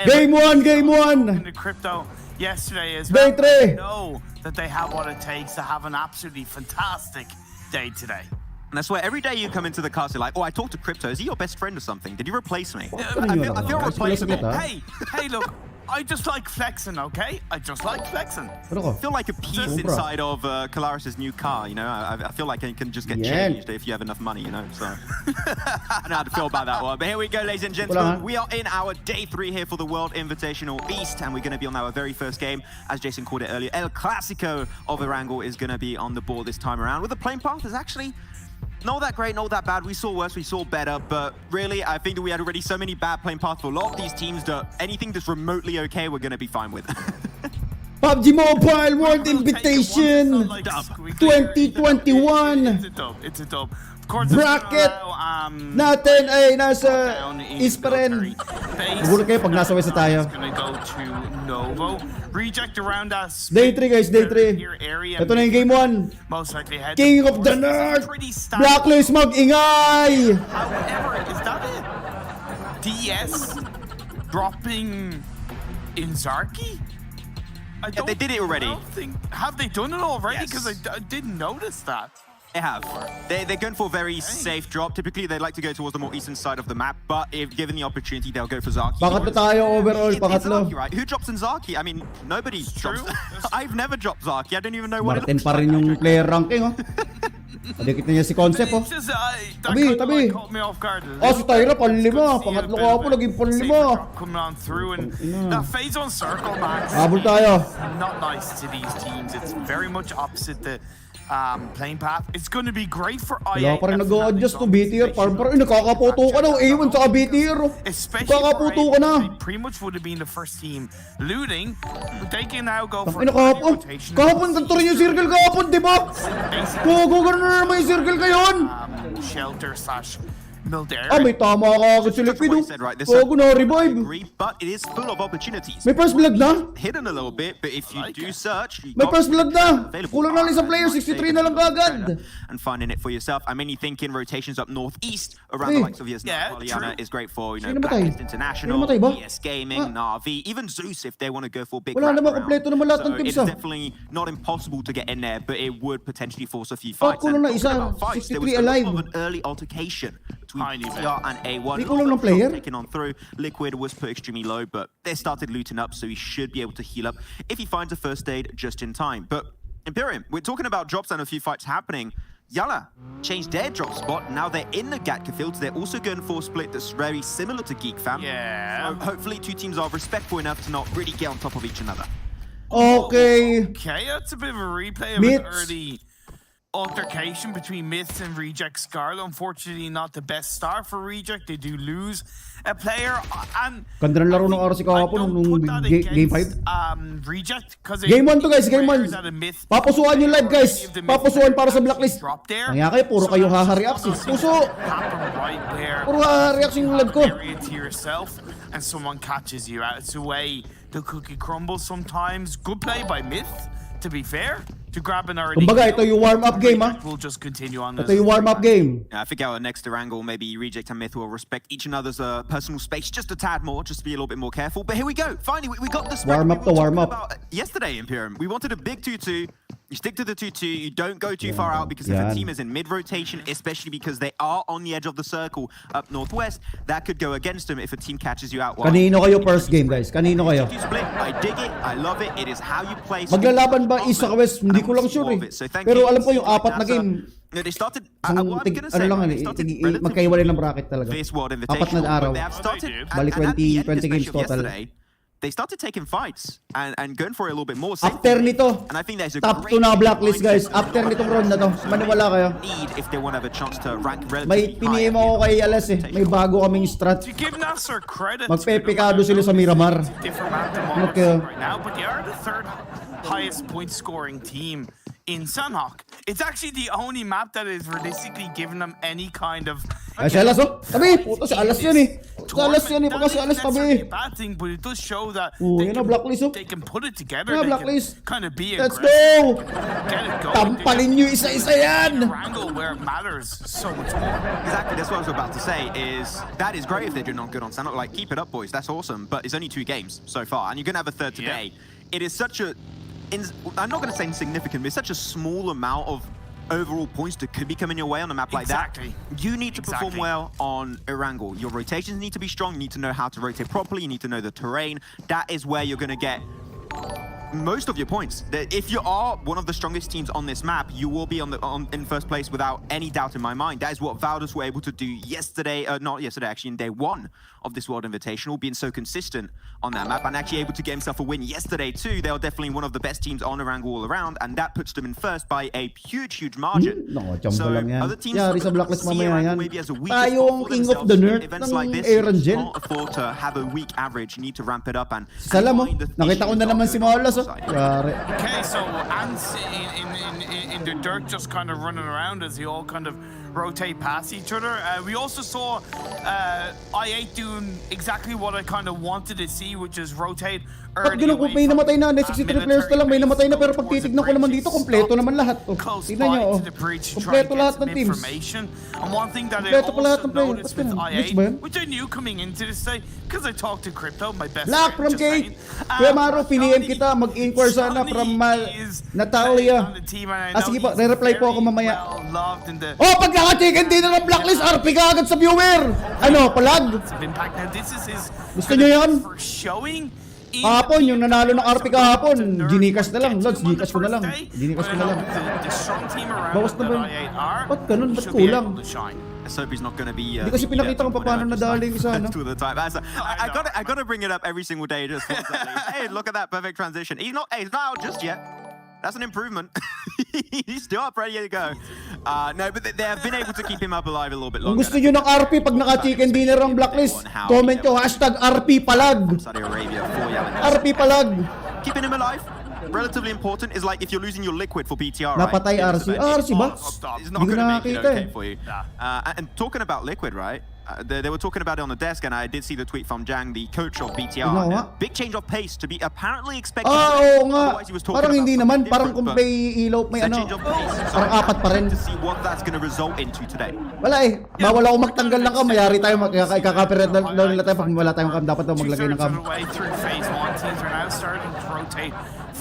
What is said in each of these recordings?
Game 1, game 1. In the crypto yesterday as well. Day 3. Know that they have what it takes to have an absolutely fantastic day today. And I swear, every day you come into the cast, you're like, oh, I talked to Crypto. Is he your best friend or something? Did you replace me? I feel replaceable. Hey, look, I just like flexing, okay? I just like flexing. I feel like a piece inside of Kalaris' new car, you know? I feel like it can just get changed if you have enough money, you know? So, I don't know how to feel about that one. But here we go, ladies and gentlemen. We are in our day 3 here for the World Invitational East, and we're going to be on our very first game. As Jason called it earlier, El Clasico of Erangel is going to be on the board this time around. With the playing path is actually not that great, not that bad. We saw worse, we saw better, but really, I think that we had already so many bad playing paths for a lot of these teams that anything that's remotely okay, we're going to be fine with. PUBG Mobile World Invitation 2021. It's a dub. Of course, bracket natin ay nasa East pa rin. Siguro kayo pag nasa West tayo. Go to Novo. Reject around us. Day 3 guys, day 3. Ito na yung game 1. Most likely head King of the North. Blacklist mag-ingay. However, is that it? DS dropping in Zarki? They did it already. Have they done it already? Because I didn't notice that. They have. They're going for a very safe drop. Typically, they like to go towards the more eastern side of the map, but if given the opportunity, they'll go for Zarki. Pangatlo tayo overall, pangatlo. Right? Who drops in Zarki? I mean, nobody drops. I've never dropped Zarki. I don't even know what Martin pa rin yung player ranking, oh. Adikit na niya si Concept, oh. Tabi, tabi. Oh, si Tyra, panlima. Pangatlo ka po, naging panlima. Coming on through and that phase on circle, Max. Habol tayo. Not nice to these teams. It's very much opposite the playing path. It's going to be great for IA. Wala pa rin nag-a-adjust to BTR. Parang nakakaputo ka na. A1 sa BTR. Nakakaputo ka na. Pretty much would have been the first team looting. They can now go for rotation. Kahapon, ganito rin yung circle kahapon, di ba? Gogo, gano'n na naman yung circle kayon. Shelter slash military. Ah, may tama ka agad si Liquido. Gogo na revive. But it is full of opportunities. May first blood na. Hidden a little bit, but if you do search, may first blood na. Kulang na lang isang player, 63 na lang kagad. And finding it for yourself. I mean, you thinking rotations up northeast around the likes of Poliana is great for, you know, Blacklist International, ES Gaming, Na'Vi, even Zeus if they want to go for big wala naman, kompleto naman lahat ng teams. It's definitely not impossible to get in there, but it would potentially force a few fights. Kulang na isa, 63 alive. There was an early altercation between TR and A1. Di kulang ng player. Taken on through. Liquid was put extremely low, but they started looting up, so he should be able to heal up if he finds a first aid just in time. But Imperium, we're talking about drops and a few fights happening. Yala changed their drop spot. Now they're in the Gatka fields. They're also going for a split that's very similar to Geek Fam. Yeah. So hopefully two teams are respectful enough to not really get on top of each another. Okay. Okay, that's a bit of a replay of an early altercation between Myths and Reject Scarlet. Unfortunately, not the best start for Reject. They do lose a player. And ganda ng laro ng RC kahapon nung game 5. Reject, game 1 to guys, game 1. Papusuan yung live guys. Papusuan para sa Blacklist. Kaya kayo, puro kayo haha-react. Puso! Puro haha-react yung live ko. And someone catches you out. It's the way the cookie crumbles sometimes. Good play by Myth, to be fair. To grab an already. Kumbaga, ito yung warm-up game, ha? We'll just continue on this. Ito yung warm-up game. Yeah, I think our next angle, maybe Reject and Myth will respect each another's personal space just a tad more, just to be a little bit more careful. But here we go. Finally, we got the warm-up to warm-up. Yesterday, Imperium, we wanted a big 2-2. You stick to the 2-2, you don't go too far out, because if a team is in mid-rotation, especially because they are on the edge of the circle up northwest, that could go against them if a team catches you out. Kanino kayo first game, guys? Kanino kayo? I dig it, I love it, it is how you play. Maglalaban ba East sa West? Hindi ko lang sure eh. Pero alam ko yung apat na game. They started, ano lang, magkaiwalay ng bracket talaga. Apat na araw. Balik 20 games total. They started taking fights and going for it a little bit more. After nito, top 2 na Blacklist guys. After nitong round na to, maniwala kayo. If they want to have a chance to rank may piniem ako kay Alas eh. May bago kaming strat. Magpepekado sila sa Miramar. But they are the third highest point scoring team in Sanhok. It's actually the only map that is realistically giving them any kind of... Ay, si Alas, oh. Tabi, puto, si Alas yan eh. Si Alas yan eh, pagka si Alas tabi. Bad thing, but it does show that Yan na, Blacklist, oh. they can put it together. Yan na, They Blacklist. can kind of be Let's aggressive, go! get it going. Tampalin nyo isa-isa yan! Wrangle where it matters so much more. Exactly, that's what I was about to say, is that is great if they're doing not good on Sanhok. Like, keep it up, boys, that's awesome. But it's only 2 games so far, and you're going to have a third today. It is such a... I'm not going to say insignificant, but it's such a small amount of overall points that could be coming your way on a map like that. You need to perform well on Erangel. Your rotations need to be strong. You need to know how to rotate properly. You need to know the terrain. That is where you're going to get most of your points. If you are one of the strongest teams on this map, you will be in first place without any doubt in my mind. That is what Valdus were able to do yesterday, not yesterday, actually in day 1 of this World Invitational, being so consistent on that map and actually able to get himself a win yesterday too. They are definitely one of the best teams on Erangel all around, and that puts them in first by a huge margin. So other teams sa Blacklist see mamaya yan. maybe as a weak Tayo ang king of the nerd events ng like this. Aaron You Gen. can't afford to have a weak average. You need to ramp it up and Salam mo, nakita ko na naman si Maolas, oh. Yari. Okay, so ants in the dirt just kind of running around as they all kind of rotate past each other. We also saw I8 doing exactly what I kind of wanted to see, which is rotate Pag early ganun ko, away may from, namatay na, 63 players na lang, may namatay na, pero pag titignan ko naman dito, kompleto naman lahat. Oh, close tignan nyo, by oh. to the bridge to try Kompleto and get lahat some ng teams. information. And one thing that I Kompleto pa lahat also ng players. noticed Ba't with ganun? Glitch ba yan? I8, which I knew coming into this day, because I talked to Crypto, my best Black friend, from just Cake. saying. Kuya Maro, piniem kita, mag-inquire sana from Natalia. Sige po, re-reply po ako mamaya. Oh, pag naka-chicken dinner ng Blacklist, RP ka agad sa viewer! Ano, palag? Gusto nyo yan? Kahapon, yung nanalo ng RP kahapon, Gcash na lang. Lods, Gcash ko na lang. Gcash ko na lang. Bawas na ba yun? Ba't ganun? Ba't kulang? Let's hope he's not going to be. Hindi kasi pinakita kung paano nadali yung isa, no? I gotta bring it up every single day. Just hey, look at that perfect transition. He's not out just yet. That's an improvement. He's still up, ready to go. No, but they have been able to keep him up alive a little bit longer. Kung gusto nyo ng RP pag naka-chicken dinner ang Blacklist, comment nyo, #RP palag. RP palag. Keeping him alive. Relatively important is like if you're losing your liquid for BTR, right? Napatay RC. RC ba? It's not going to make it okay for you. And talking about liquid, right? They were talking about it on the desk, and I did see the tweet from Jang, the coach of BTR. Big change of pace to be apparently expected. Oo nga. Parang hindi naman. Parang kung may ilaw, may ano. Parang apat pa rin. To see what that's going to result into today. Wala eh. Bawal ako magtanggal ng cam. Mayari tayo. Ikaka-copyright na nila tayo. Pag wala tayong cam, dapat maglagay ng cam.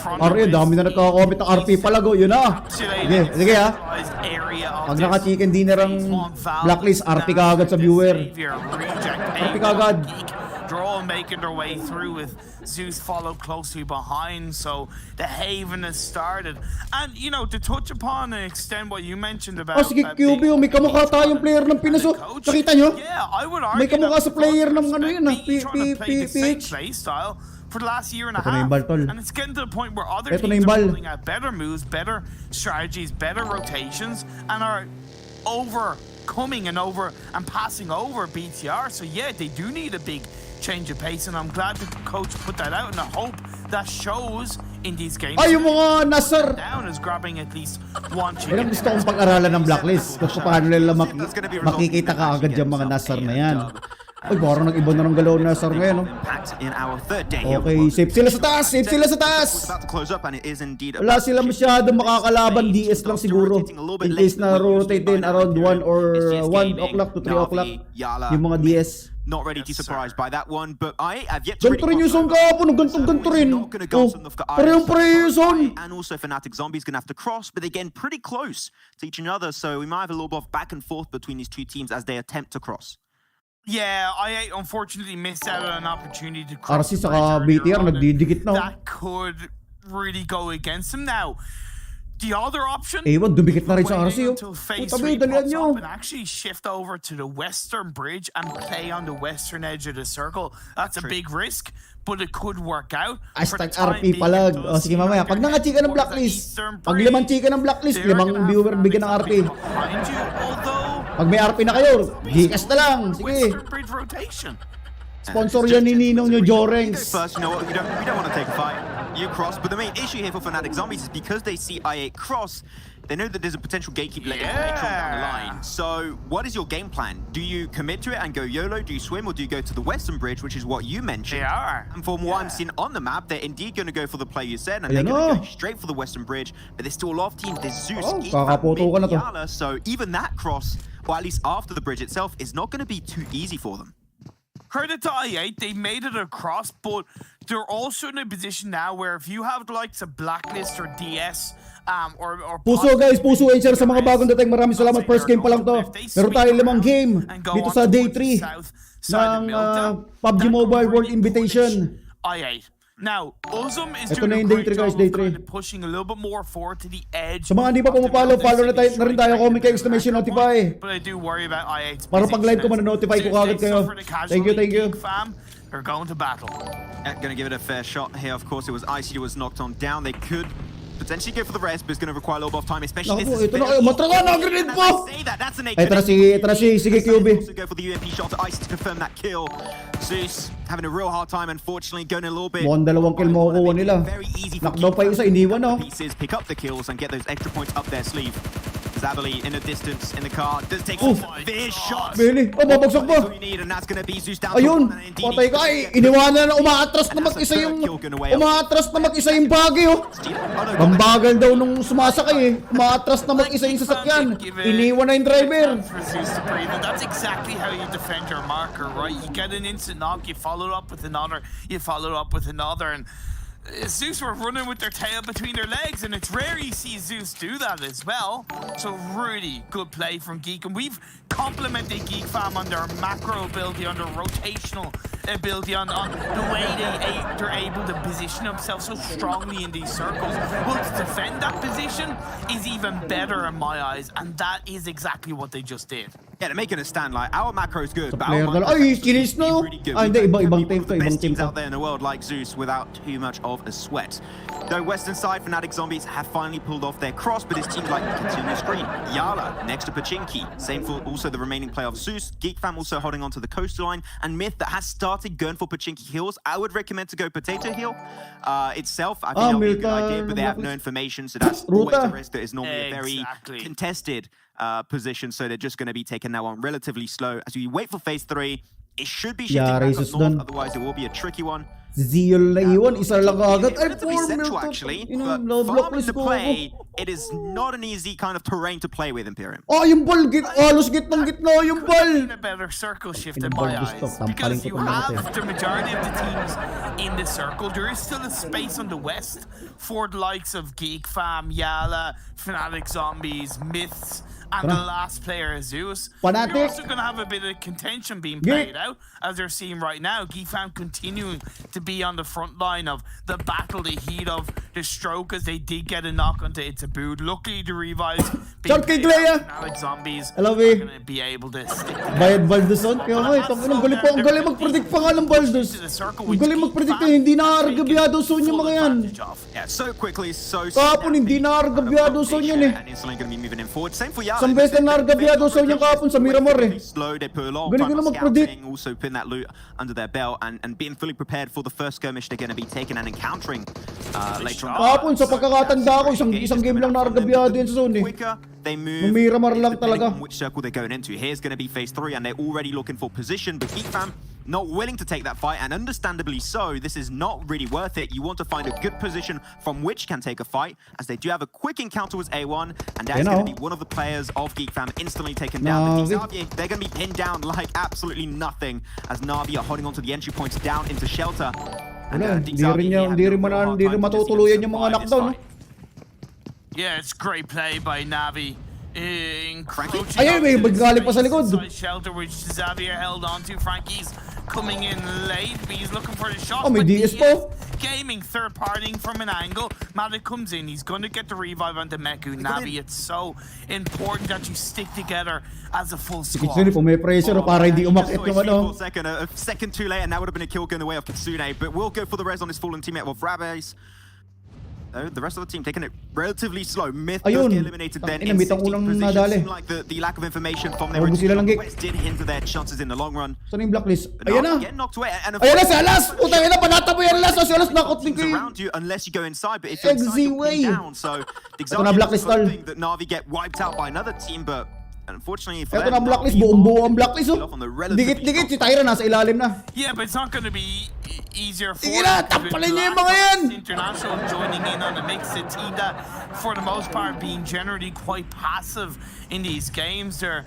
RP, dami na nagkaka-comment ng RP palago. Yun na. Sige ha. Pag naka-chicken dinner ang Blacklist, RP ka agad sa viewer. RP ka agad. Draw making their way through with Zeus followed closely behind, so the haven has started. And you know, to touch upon and extend what you mentioned about sige, QB, may kamukha tayong player ng Pinas. Nakita nyo? May kamukha sa player ng ano yun, PH. For the last year and a half, and it's getting to the point where other teams are pulling out better moves, better strategies, better rotations, and are overcoming and passing over BTR. So yeah, they do need a big change of pace, and I'm glad the coach put that out, and I hope that shows in these games. Ay, yung mga Nasar down is grabbing at least one chicken. Gusto kong pag-aralan ng Blacklist kung paano nila makikita ka agad yung mga Nasar na yan. Ay, parang nag-iba na ng galaw na Nasar ngayon, no? Okay, safe sila sa taas! Safe sila sa taas! Wala sila masyadong makakalaban, DS lang siguro. In case na rotate din around 1 or 1 o'clock to 3 o'clock yung mga DS. Not ready to surprise by that one, but I have yet to ganito rin yung zone kahapon, ganto rin. Parehong zone. And also Fnatic Zombies gonna have to cross, but they're getting pretty close to each other, so we might have a little bit of back and forth between these two teams as they attempt to cross. Yeah, I unfortunately missed out on an opportunity to cross. RC saka BTR nagdidikit na. That could really go against him now. The other option, wag dumikit na rin sa RC. Tabi, dalian nyo. And actually shift over to the western bridge and play on the western edge of the circle. That's a big risk, but it could work out. #RP palag. O sige mamaya, pag naka-chika ng Blacklist, pag 5 chika ng Blacklist, 5 viewer bigyan ng RP. Pag may RP na kayo, Gcash na lang. Sige. Sponsor yan ni Ninong nyo, Jorengs. First, you know what? We don't want to take a fight. new cross, but the main issue here for Fnatic Zombies is because they see I8 cross, they know that there's a potential gatekeeper later down the line. So what is your game plan? Do you commit to it and go YOLO? Do you swim, or do you go to the Western Bridge, which is what you mentioned? They are. And from what I'm seeing on the map, they're indeed going to go for the play you said, and they're going to go straight for the Western Bridge, but there's still a lot of teams. There's Zeus, Yala, so even that cross, or at least after the bridge itself, is not going to be too easy for them. Credit to I8, they made it across, but they're also in a position now where if you have the likes of Blacklist or DS, or Puso guys, puso HR sa mga bagong dating. Maraming salamat. First game pa lang to. Meron tayo 5 game dito sa day 3 ng PUBG Mobile World Invitation. I8. Now, Uzum is ito na doing yung a day 3 great guys, job day of 3. kind of pushing a little bit more forward to the edge. Sa mga hindi pa pumapalo, follow na rin tayo. Comment kayo, exclamation, notify. But I do worry about I8's para pag live ko man-notify ko kagad kayo. Thank you, thank you. They're going to battle. Gonna give it a fair shot here. Of course, it was Icy who was knocked on down. They could potentially go for the rest, but it's going to require a little bit of time, especially this is ito na kayo. Matraga na, grenade po! That's an ito na si, sige QB. Also go for the UMP shot to Ice to confirm that kill. Zeus having a real hard time, unfortunately, going a little bit. Mukhang 2 kill makukuha nila. Knockdown pa yung isa, iniwan no? Pieces, pick up the kills and get those extra points up their sleeve. Zabali in the distance in the car does take some fierce shots. Bili, babagsak pa. And that's going to be Zeus down. Ayun, patay ka eh. Iniwanan na umaatras na mag-isa yung bagi oh. Pambagal daw nung sumasakay eh. Umaatras na mag-isa yung sasakyan. Iniwan na yung driver. That's exactly how you defend your marker, right? You get an instant knock, you follow up with another, and Zeus were running with their tail between their legs, and it's rare you see Zeus do that as well. So really good play from Geek, and we've complimented Geek fam on their macro ability, on their rotational ability, on the way they're able to position themselves so strongly in these circles. Well, to defend that position is even better in my eyes, and that is exactly what they just did. Yeah, they're making a stand. Like, our macro is good, but our macro ay, kinis no. Ay, hindi, ibang team to, ibang team out there in the world like Zeus without too much of a sweat. Though Western side, Fnatic Zombies have finally pulled off their cross, but his team like continue screen. Yala next to Pachinki. Same for also the remaining play of Zeus. Geek fam also holding onto the coastline, and Myth that has started going for Pachinki heals. I would recommend to go Potato Heal itself. I think that would be a good idea, but they have no information, so that's always a risk that is normally a very contested position, so they're just going to be taking that one relatively slow as we wait for phase 3. It should be shifting back up north, otherwise it will be a tricky one. Zeal na iwan, isa lang agad. Ay, relatively central actually, but farming the play, it is not an easy kind of terrain to play with, Imperium. Oh, yung ball, halos gitnang gitna yung ball. A better circle shift in my eyes, because you have the majority of the teams in the circle. There is still a space on the west for the likes of Geek Fam, Yala, Fnatic Zombies, Myths, and the last player is Zeus. You're also going to have a bit of contention being played out, as they're seeing right now. Geek Fam continuing to be on the front line of the battle, the heat of the stroke, as they did get a knock onto It's a Boot. Luckily, the revives being played out. Fnatic Zombies are going to be able to stick together. Bayad Valdeson? Kaya nga, ang galing mag-predict pa nga ng Valdes. Ang galing mag-predict na hindi naargabyado zone yung mga yan. Yeah, so quickly, so kahapon hindi naargabyado zone yan eh. And instantly going to be moving in forward. Same for Yala. Isang beses na naargabyado zone yung kahapon sa Miramar eh. Galing ko na mag-predict. Also putting that loot under their belt and being fully prepared for the first skirmish they're going to be taking and encountering later on. Kahapon sa pagkakatanda ko, isang game lang naargabyado yan sa zone eh. They move Miramar lang talaga. which circle they're going into. Here's going to be phase 3 and they're already looking for position, but Geek Fam not willing to take that fight, and understandably so. This is not really worth it. You want to find a good position from which can take a fight, as they do have a quick encounter with A1, and that's going to be one of the players of Geek Fam instantly taken down. The Xavier, they're going to be pinned down like absolutely nothing, as Na'Vi are holding onto the entry points down into shelter. And hindi rin matutuluyan yung mga knockdown. Yeah, it's great play by Na'Vi. Encroaching may magaling pa sa likod. Shelter which Xavier held on to. Frankie's coming in late, but he's looking for the shot. Oh, may DS po. Gaming third partying from an angle. Matic comes in, he's going to get the revive onto Meku. Na'Vi, it's so important that you stick together as a full squad. Kitsune po may pressure para hindi umakit yung ano. A second too late, and that would have been a kill going the way of Kitsune, but we'll go for the res on his fallen teammate of Rabes. The rest of the team taking it relatively slow. Myth Ayun. does get eliminated then in Inambit ang 16th unang position. nadali. Seemed like the lack of information from their Naubos sila ng gig. West did hinder their chances in the long run. Saan yung Blacklist? But Ayan now na. getting knocked away. And Ayan na si Alas! Putang ina, panata mo yan Alas! Si Alas nakot din kayo. around you unless you go inside, but if you're inside, you're Exyway. pinned down. So the Ito na, Blacklist Exarchate tol. hoping that Na'Vi get wiped out by another team, but unfortunately for Ito them, na Blacklist, Na'Vi buong-buo ang are Blacklist off on the relatively Dikit-dikit, si Tyra nasa ilalim na. Yeah, but it's not going to be easier for Sige na, tampalin niyo yung mga yan! International joining in on the mix. A team that, for the most part, being generally quite passive in these games. Their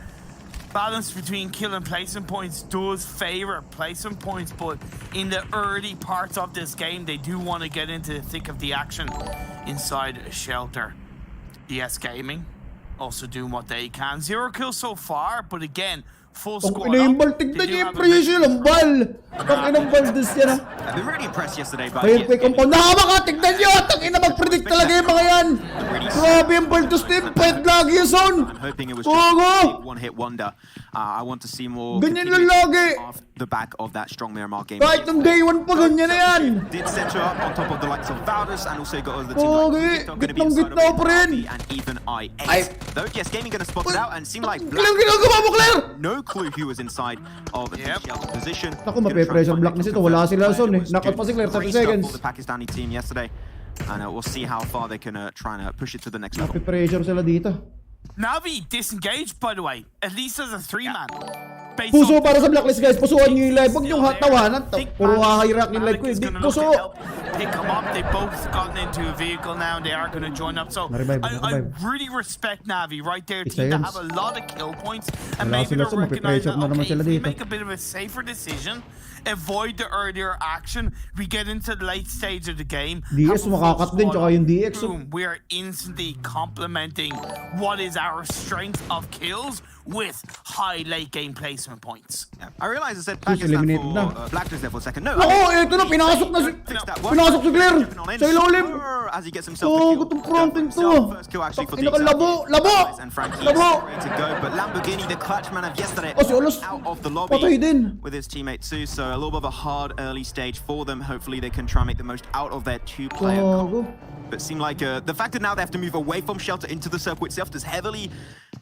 balance between kill and placement points does favor placement points, but in the early parts of this game, they do want to get into the thick of the action inside a shelter. DS Gaming also doing what they can. 0 kills so far, but again, full squad. Ang ina yung bal, tignan niyo yung pressure ang bal. Ang inang Valdez yan ha. I've been really impressed yesterday by Ayun pa yung compound. Nakama ka, tignan niyo! Ang ina mag-predict talaga yung mga yan. Grabe yung Valdez team, pwede lagi yung zone. I'm hoping it was just a one-hit wonder. I want to see more Ganyan lang lagi. off the back of that strong Miramar game. Kahit ng day 1 pa, ganyan na yan. Did set you up on top of the likes of Valdez and also got over the team Okay, like Gitong gitnang-gitna pa rin. and even Ay. I8. Though, yes, Gaming gonna spot it out and seemed like Black Ilang ginagawa mo, Claire? no clue who was inside of the shelter position. Naku, mape-pressure Blacklist ito. Wala sila zone eh. Knockout pa si Claire, 30 Great stuff seconds. for the Pakistani team yesterday. And we'll see how far they can try and push it to the next level. Mape-pressure sila dito. Na'Vi disengaged, by the way, at least as a 3-man. Puso para sa Blacklist guys. Pusuan nyo yung live. Huwag nyo tawanan. Puro hahayrak yung live ko. Hindi puso. Pick them up. They both gotten into a vehicle now, and they are going to join up. So I really respect Na'Vi right there. Team that have a lot of kill points, and maybe they're recognizing that okay, if we make a bit of a safer decision, avoid the earlier action, we get into the late stage of the game. DS makakat din, tsaka yung DX. Boom, we are instantly complementing what is our strength of kills with high late game placement points. Yeah. I realize I said Pakistan for Blacklist there for a second. No. Ako, eto na, pinasok na si... Pinasok si Claire! Sa ilalim! As he gets himself Oh, gutong fronting to! Labo! Labo! And Frankie Labo! is ready to go, but Lamborghini, the clutch man of yesterday, Oh, si Olos, out of the lobby patay din. with his teammate too. So a little bit of a hard early stage for them. Hopefully they can try and make the most out of their two-player comp. But it seemed like the fact that now they have to move away from shelter into the circle itself is heavily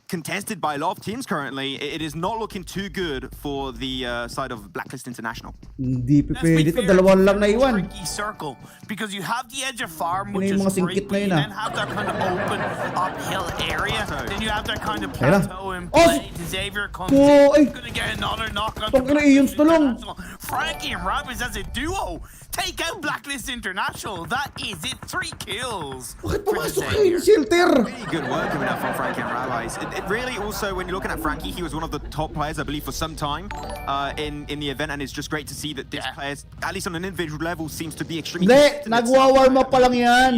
contested by a lot of teams currently. It is not looking too good for the side of Blacklist International. Hindi pwede ito. Dalawang lang na iwan. Tricky circle because you have the edge of farm, which Yung is mga great, singkit but na you yun, then have that kind of open uphill area. Then you have that kind of plateau in play. Xavier comes in, gonna get another knock on Frankie and Rabbits as a duo take out Blacklist International. That is it, 3 kills. Bakit pumasok kayo yung shelter? Really good work coming out from Frankie and Rabbis. It really also, when you're looking at Frankie, he was one of the top players, I believe, for some time in the event, and it's just great to see that this player, at least on an individual level, seems to be extremely... Hindi, nagwa-warm up pa lang yan.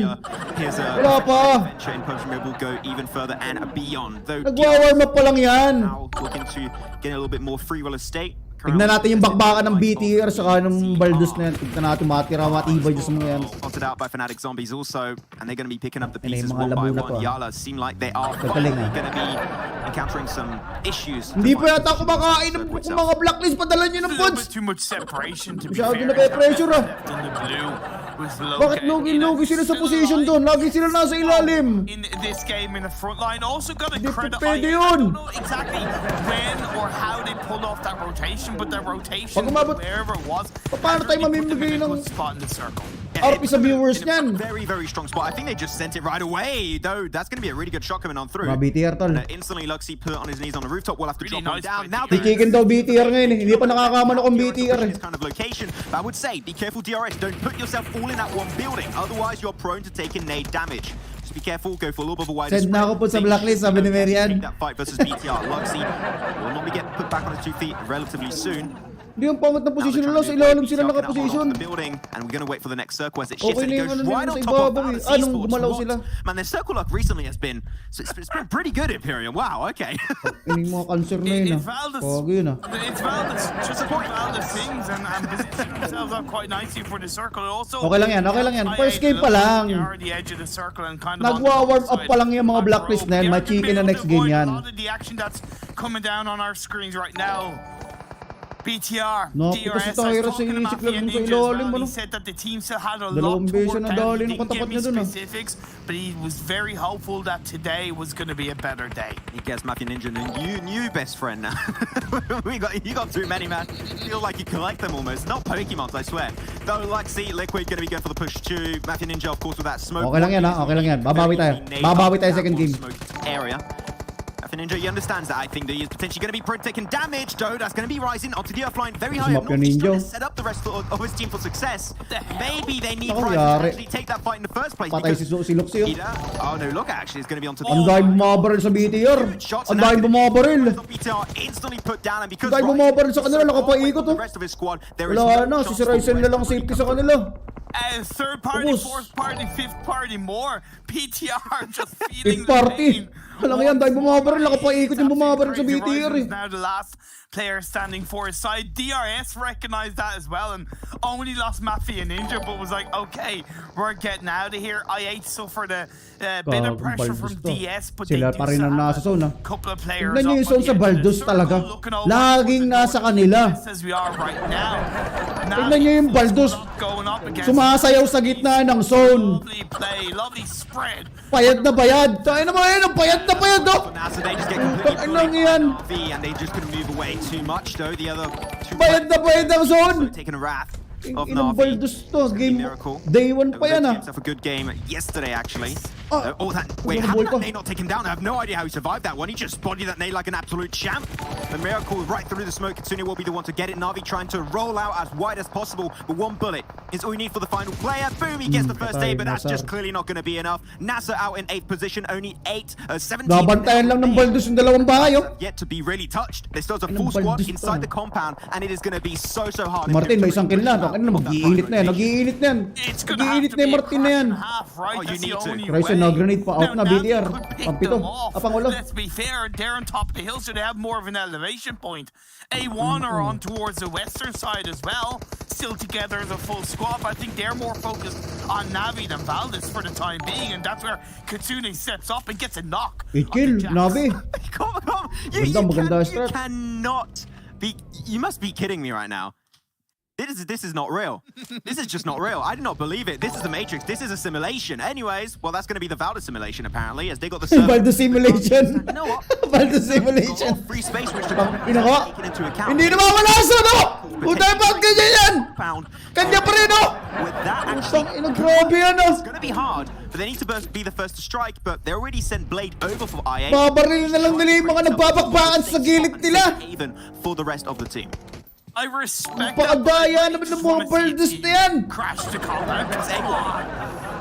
Here's Wala pa. adventure in PUBG Mobile go even further and beyond. Nagwa-warm up pa lang yan. Now looking to get a little bit more free will estate. Tignan natin yung bakbakan ng BTR saka ng Valdez na yan. Tignan natin matira, matibay dyan sa mga yan. Spotted out by Fnatic Zombies also, and they're going to be picking up the pieces mga one by labo na one. to, Yala seem like they are finally going to be encountering some issues. Hindi pa yata kumakain ng mga Blacklist, padala nyo ng pods. Too much separation to be Masyado fair. na kaya pressure ah. Left in the blue with Bakit logi-logi sila sa position doon? Lagi sila nasa ilalim. In this game in the front line, also got a credit. I Pwede yun. don't know exactly when or how they pulled off that rotation, but that rotation, Pag umabot, wherever it was, paano tayo mamimigay ng spot in the circle. RP sa viewers niyan? Very, very strong spot. I think they just sent it right away, though. That's going to be a really good shot coming on through. Mga BTR tol. Instantly, Luxy put on his knees on the rooftop. We'll have to Really drop him nice down. play. Now Tikikin daw BTR ngayon eh. Hindi pa nakakaman akong BTR eh. this kind of location. But I would say, be careful, DRS. Don't put yourself all in that one building. Otherwise, you're prone to taking nade damage. Just be careful. Go for a little bit of a wider Send na ako po sa Blacklist, sabi ni Marian. That fight versus BTR. Luxy will normally get put back on his 2 feet relatively soon. Hindi yung pangat na position nila. Sa ilalim sila nakaposition. And we're going to wait for the next circle as it Okay shifts and na it yung goes ano right nila on sa top of ibabaw eh. Valor's Anong esports. gumalaw sila? Man, their circle luck recently has been, it's been pretty good, Imperium. Wow, okay. Yung mga cancer na yun ah. Pogi yun ah. It's Valdez. Just point Valdez things and positioning themselves up quite nicely for the circle. Also, Okay lang yan, okay lang yan. First game pa lang. Nagwa-warm up pa lang yung mga Blacklist na yan. May chicken na next game yan. A lot of the action that's coming down on our screens right now. BTR, Nakita si DRS, I Tyra was talking si about Cloud the dun sa ninjas ilalim, well. He ano? said that the team still had a lot Dalawang to beses work na out. dali He ng didn't katapat give me niya dun, ah. specifics, but he was very hopeful that today was going to be a better day. He gets Mafia Ninja and new best friend now. You got too many, man. Feel like you collect them almost. Not Pokemons, I swear. Though, like, see, Liquid gonna be going for the push too. Mafia Ninja, of course, with that smoke. Okay lang yan, ha? Okay lang yan. Babawi tayo. Babawi tayo second game. Area. Mafia Ninja, he understands that. I think that he is potentially going to be taking damage. Though that's going to be rising onto the offline very high. Mafia He's trying Ninja. to set up the rest of his team for success. Maybe they need Ako, Ryzen to yari. actually take that fight in the first place. Patay si Luxi, oh. Oh no, look, actually, it's going to be onto the Ang dahil bumabaril sa BTR. Ang dahil bumabaril. instantly put down, and because Ang dahil bumabaril sa kanila, nakapaikot, the oh. rest of his squad, there is Wala na, no si Ryzen na lang safety sa kanila. And third party, Ubus. fourth party, fifth party, more. PTR just feeling Fifth party. the pain. Alam yan, dahil bumabaril, nakapaikot yung bumabaril sa BTR, eh. Now the last player standing for his side. DRS recognized that as well and only lost Mafia Ninja, but was like, okay, we're getting out of here. I8 suffered a bit of pressure from DS, but they Sila do pa rin ang nasa zone, have a couple of players. Tignan nyo yung up on zone the sa edge of the Baldos circle, talaga. looking over Laging towards the nasa north kanila. west as we are right now. Tignan nyo yung Baldos. Going up against Sumasayaw sa gitna ng zone. lovely play, lovely spread. Payad na bayad. Tayo naman yun, ang payad na bayad, oh. Now, so they just get completely Ano yan? and they just couldn't move away too much, though. The other two Bayad na bayad ng zone. taking a wrath of Inang Navi. Baldos to. Game Miracle. day 1 pa yan, ah. Himself a good game yesterday, actually. Ah, Wait, ano how ball did pa? that nade not take him down? I have no idea how he survived that one. He just bodied that nade like an absolute champ. The Miracle right through the smoke. Kitsune will be the one to get it. Navi trying to roll out as wide as possible, but one bullet is all you need for the final player. Boom, he gets the first aid, but that's just clearly not going to be enough. NASA out in 8th position, only 17. Nabantayan lang ng Baldos yung dalawang bahay, oh. Yet to be really touched. There's still a Anong full squad Baldos inside pa? the compound, and it is going to be so hard. Martin, may isang kill na. Ano, mag-iinit na yan. Mag-iinit na yan. It's gonna have Mag-iinit to na be yung a Martin na yan. crash and a half, right? Oh, you That's the need to. only Ryzen, way. na-grenade pa. Out na, Now, BTR. Navi could pick Pampito. them off. Pangulo. Let's be fair, they're on top of the hill, so they have more of an elevation point. A1 are on towards the western side as well, still together as a full squad, but I think they're more focused on Navi than Valdez for the time being, and that's where Kitsune steps up and gets a knock. 8 kill, Navi. Come on. Maganda You strat. cannot be. You must be kidding me right now. This is not real. This is just not real. I do not believe it. This is the Matrix. This is a simulation. Anyways, well, that's going to be the Valda simulation, apparently, as they got the server. Baldos simulation. You know what? Baldos simulation. Got free space which to Ina ko. taken into account. Hindi na mawala sa no! Utay pa ang ganyan yan! Pound. Kanya pa rin, oh! With that, Utang actually, ina, grabe yan, oh! it's going to be hard. But they need to be the first to strike. But they already sent Blade over for IA. Babaril na lang nila yung mga nagbabakbakan sa gilid nila. Even for the rest of the team. I respect Napakadaya naman ng mga Baldos na yan! Crash to combat. Come on.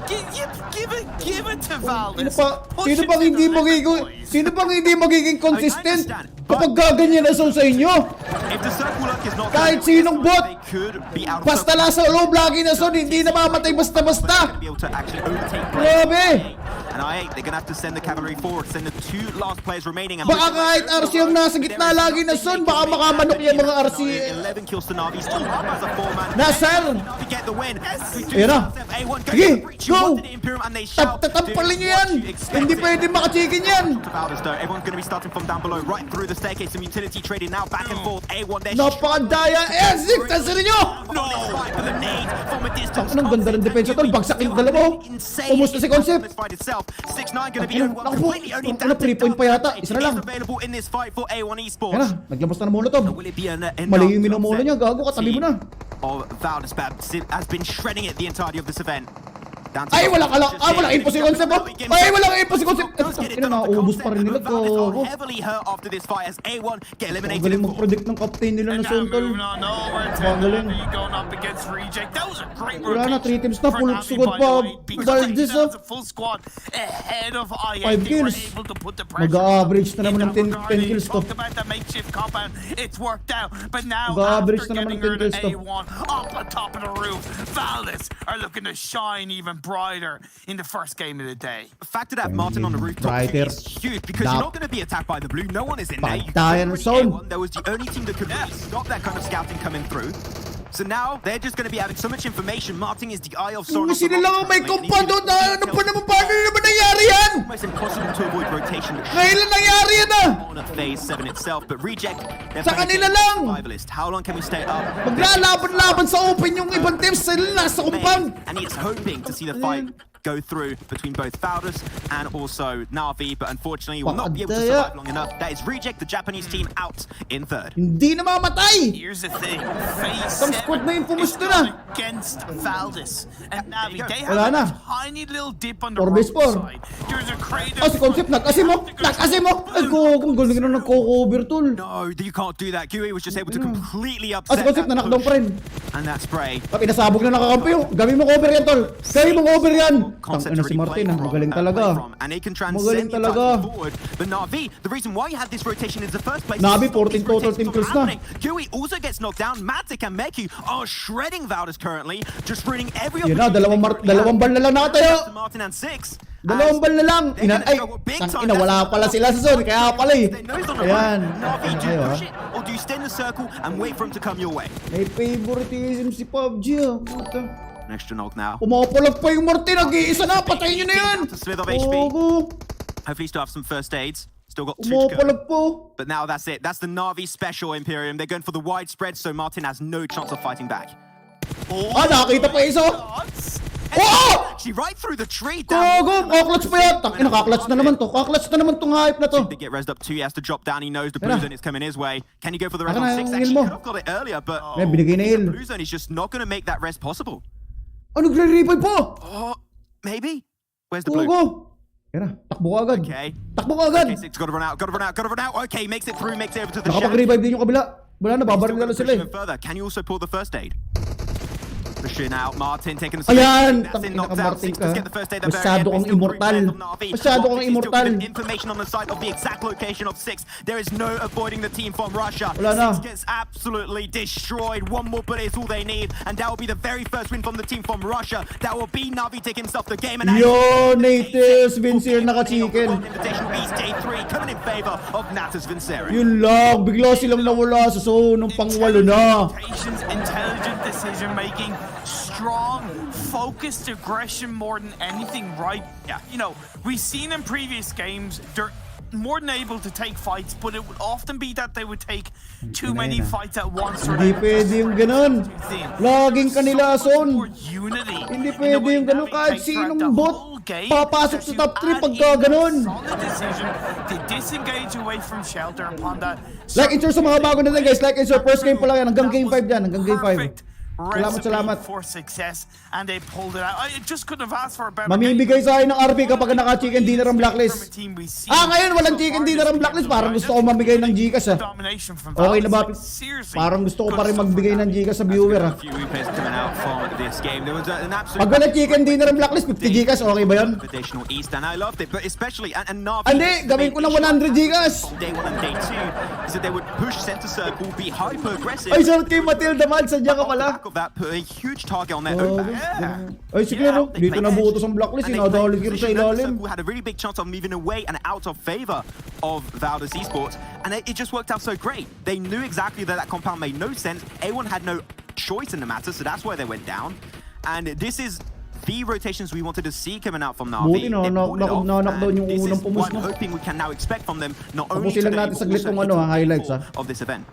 Give it to Valdez. Sino bang hindi magiging consistent kapag gaganyan na sa inyo? If the circle look is not Kahit going sinong well, bot, they could be out of basta circle. nasa loob lagi na son, hindi namamatay basta-basta. Be able to actually overtake Grabe! and I8, they're gonna have to send the cavalry forward, send the two last players remaining. And Baka kahit RC yung nasa gitna lagi na son, baka makamanok yung mga RC. 11 kills to Navi, still up as a 4-man. Nasar! To get the win. Ayan na. A1 Sige, go! and they shout. Tatampalin nyo yan! Hindi pwede makachikin yan! Everyone's gonna be starting from down below, right through the staircase. Some utility trading now, back and forth. A1, they're Napakadaya! Esik! Tansin nyo! Ang ganda ng depensa tol, bagsak yung dalawa. Umusta si Concept? Naku po, ano 3 point pa yata, isa na lang. Yan na, naglabas na ng molotov. Mali yung minumulo niya, gago ka, tabi mo na. Valdez has been shredding it the entirety of this event. Ay, wala ka lang. Wala info si Concept, oh. Ay, wala info si Concept. Ina, nauubos pa rin nila to. Heavily hurt after this fight as A1 get eliminated. Ang galing mag-predict ng captain nila na son, tol. Magaling. Wala na, 3 teams na, full sugod pa. Valdez, oh. Full squad ahead of IA. 5 kills. Mag-average na naman ng 10 kills to. Talked about the makeshift compound. It's worked out. But now, Mag-average after na naman getting ng 10 rid of kills to. A1 up on top of the roof, Valdez are looking to shine even brighter in the first game of the day. The fact to have Martin on the rooftop Brighter. is huge because you're not going to be attacked by the blue. No one is in there. You Pagtayan ng already zone. A1. There was the only team that could really stop that kind of scouting coming through. So now they're just going to be having so much information. Martin is the eye of Sauron. Sila lang ang may kumpado na ano pa naman, paano naman nangyari yan? Almost impossible to avoid rotation. Kailan nangyari yan ah? On at phase 7 itself, but reject. Sa kanila lang! How long can we stay up? Maglalaban-laban sa open yung ibang teams, sila nasa compound! And he's hoping to see the fight go through between both Valdez and also Na'Vi, but unfortunately he will not be able to survive long enough. That is reject, the Japanese team out in third. Hindi na mamatay! Here's the thing, phase Some 7 squad na yung is pumusto na. against Valdez and Na'Vi. They Wala have na. a tiny little dip on the 4 base right 4. side. There's a crater. Oh, si Concept, nag-asim mo! Nag-asim mo! Ay, kung galing na nagko-cover, tol. No, you can't do that. Gui was just able to completely Ah, upset si Concept, that nanakdown push. pa rin. And that spray. Pinasabog na nakakampi yun. Gawin mo cover yan, tol. Gawin mo cover yan. Tang ina si Martin, ah. Magaling talaga. And he can Magaling transcend the talaga. attack forward. But Na'Vi, the reason why you had this rotation in the first place Na'Vi, is to stop 14 these total rotations team from kills na. happening. Gui also gets knocked down. Matic and Meku are shredding Valdez currently, just ruining every Yan na, dalawang bal na lang nakatayo. Martin and 6. Dalawang bal na lang. Ay, tang ina, wala pala sila sa zone. Kaya pala eh. Ayan. Na'Vi, do Ayo, you ah. push it or do you stay in the circle and wait for him to come your way? May favoritism si PUBG ah. Puta. An extra knock now. Pumapalag pa yung Martin. Nag-iisa na. Patayin nyo na yan. Smith of HP. Ogo. Hopefully still have some first aids. Still got 2 to go. Pumapalag po. But now that's it. That's the Na'Vi special Imperium. They're going for the widespread, so Martin has no chance of fighting back. Ah, nakakita pa isa. Oh! She right through the tree. Gogo! Kaklats pa yan! Tangina, kaklats na naman to. Kaklats na naman tong hype na to. They get rezzed up too. He has to drop down. He knows the blue Tara. zone is coming his way. Can you go for the res Aka on na, 6? yung Actually, heal mo. could have got it earlier, but May binigay na heal. the blue zone is just not going to make that res possible. Ano, nagre-revive po? Oh, maybe. Where's the blue? Gogo! Yan na, takbo ka agad. Okay. Takbo ka agad. Okay, 6 got to run out. Got to run out. Got to run out. Okay, makes it through. Makes it over to the shadow. Nakapag-revive din yung kabila. Wala na, babaril na lang sila eh. Even further. Can you also pull the first aid? Pushing out, Martin taking the Ayan! That's it, Tangina knocked ka, out. Martin 6 ka. to get the first aid. The very Masyado end, kang still immortal. three players of Na'Vi. Masyado kang Martin is still immortal. giving information on the side of the exact location of 6. There is no avoiding the team from Russia. Wala na. 6 gets absolutely destroyed. One more bullet is all they need, and that will be the very first win from the team from Russia. That will be Na'Vi taking himself the game. And Yo, Natus, Vincere naka-chicken. Invitational Beast Day 3 coming in favor of Natus Vincere. Yun lang, bigla silang nawala sa zone ng pangwalo na. Intelligent decision making, strong, focused aggression more than anything, right? Yeah, you know, we've seen in previous games, they're more than able to take fights, but it would often be that they would take too many fights at once. Or Hindi pwede yung ganun. Laging kanila zone. Hindi pwede yung ganun. Kahit sinong bot, papasok sa top 3 pagka ganun. They disengage away from shelter upon that. Like and share sa mga bago natin guys. Like and share, first game pa lang yan. Hanggang game 5 yan. Hanggang game 5. Salamat. For success, and they pulled it out. I just couldn't have asked for a better. Mamimigay sa akin ng RP kapag naka-chicken dinner ang blacklist. Ngayon walang chicken dinner ang blacklist. Parang gusto ko mamigay ng Gcash ah. Okay na ba? Parang gusto ko pa rin magbigay ng Gcash sa viewer ah. Pag wala chicken dinner ang blacklist, 50 Gcash, okay ba yun? Hindi, gawin ko ng 100 Gcash. Ay, short kay Matilda man, sadya ka pala. Ay, sige no, dito na buutos ang blacklist, inadali ko sa ilalim. Had a really big chance of moving away and out of favor of Valdez Esports, and it just worked out so great. They knew exactly that compound made no sense. A1 had no choice in the matter, so that's where they went down. And this is the rotations we wanted to see coming out from Na'Vi. Buti knockdown yung unang pumus I'm na. hoping we can now expect from them not only Tapusin today, lang natin but saglit also kung highlights ha. of this event.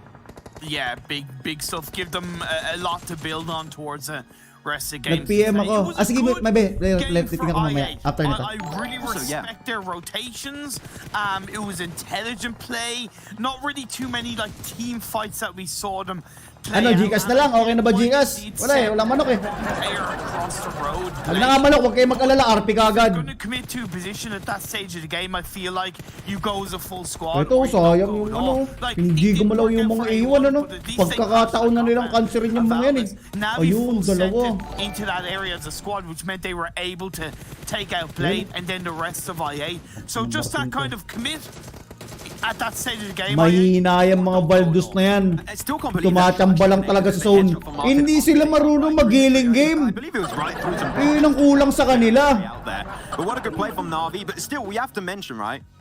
Yeah, big stuff. Give them a lot to build on towards the rest of the game. Nag-PM ako. Sige, maybe. Titingnan ko mamaya. After nito. I really respect their rotations. It was intelligent play. Not really too many like team fights that we saw them play. Ano, Gcash na lang? Okay na ba Gcash? Wala eh, wala manok eh. Wag na nga manok, huwag kayo mag-alala, RP ka agad. Going to commit to a position at that stage of the game, I feel like you go as a full squad. Ito, sayang yung ano, hindi gumalaw yung mga A1 ano. Pagkakataon na nilang cancerin yung mga yan eh. Ayun, dalawa. Into that area as a squad, which meant they were able to take out Blade and then the rest of IA. So just that kind of commit at that stage of the game. Mahina yung mga Baldos na yan. Tumatamba lang talaga sa zone. Hindi sila marunong mag-healing game. Yun ang kulang sa kanila. But what a good play from Na'Vi, but still we have to mention, right?